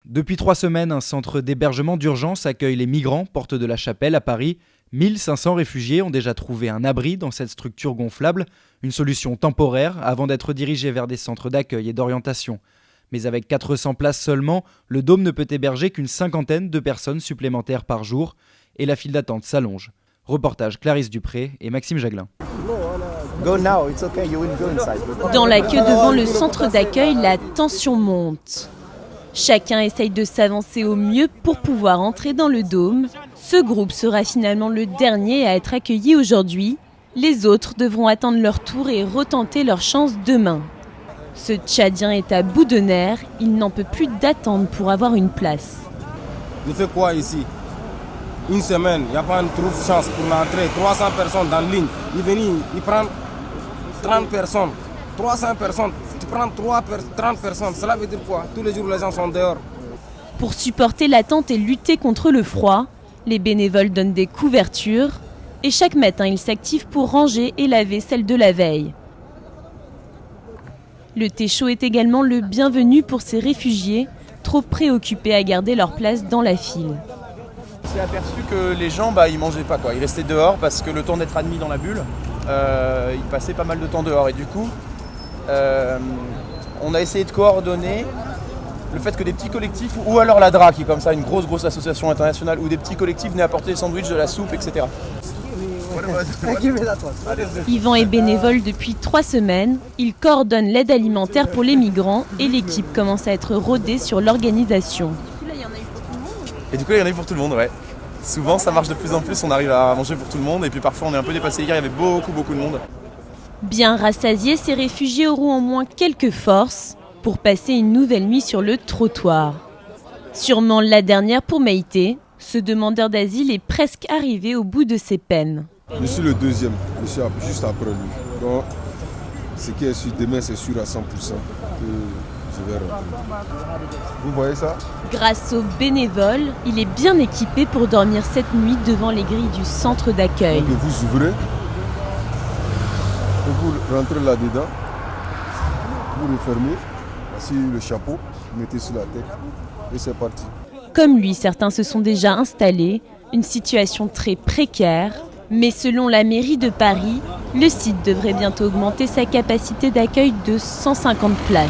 Depuis 3 semaines, un centre d'hébergement d'urgence accueille les migrants porte de la Chapelle à Paris. 1500 réfugiés ont déjà trouvé un abri dans cette structure gonflable, une solution temporaire avant d'être dirigés vers des centres d'accueil et d'orientation. Mais avec 400 places seulement, le Dôme ne peut héberger qu'une cinquantaine de personnes supplémentaires par jour et la file d'attente s'allonge. Reportage Clarisse Dupré et Maxime Jaglin. Dans la queue devant le centre d'accueil, la tension monte. Chacun essaye de s'avancer au mieux pour pouvoir entrer dans le Dôme. Ce groupe sera finalement le dernier à être accueilli aujourd'hui. Les autres devront attendre leur tour et retenter leur chance demain. Ce Tchadien est à bout de nerfs, il n'en peut plus d'attendre pour avoir une place. Il fait quoi ici? Une semaine, il n'y a pas une chance pour l'entrée. 300 personnes dans la ligne. Il vient, il prend 30 personnes. 300 personnes. Tu prends 30 personnes. Cela veut dire quoi? Tous les jours, les gens sont dehors. Pour supporter l'attente et lutter contre le froid, les bénévoles donnent des couvertures et chaque matin, ils s'activent pour ranger et laver celles de la veille. Le thé chaud est également le bienvenu pour ces réfugiés, trop préoccupés à garder leur place dans la file. On s'est aperçu que les gens, ils mangeaient pas, quoi. Ils restaient dehors parce que le temps d'être admis dans la bulle, ils passaient pas mal de temps dehors. Et du coup, on a essayé de coordonner le fait que des petits collectifs, ou alors la DRA, qui est comme ça une grosse association internationale, ou des petits collectifs venaient apporter des sandwichs, de la soupe, etc. Yvan est bénévole depuis 3 semaines. Il coordonne l'aide alimentaire pour les migrants et l'équipe commence à être rodée sur l'organisation. Et du coup, il y en a eu pour tout le monde, ouais. Souvent, ça marche de plus en plus, on arrive à manger pour tout le monde, et puis parfois on est un peu dépassé. Hier, il y avait beaucoup de monde. Bien rassasiés, ces réfugiés auront au moins quelques forces pour passer une nouvelle nuit sur le trottoir. Sûrement la dernière pour Maïté. Ce demandeur d'asile est presque arrivé au bout de ses peines. Je suis le deuxième, je suis juste après lui. Donc, ce qui est sûr, demain, c'est sûr à 100% que je vais rentrer. Vous voyez ça? Grâce aux bénévoles, il est bien équipé pour dormir cette nuit devant les grilles du centre d'accueil. Donc vous ouvrez, et vous rentrez là-dedans, vous refermez, sur le chapeau, vous mettez sur la tête, et c'est parti. Comme lui, certains se sont déjà installés, une situation très précaire. Mais selon la mairie de Paris, le site devrait bientôt augmenter sa capacité d'accueil de 150 places.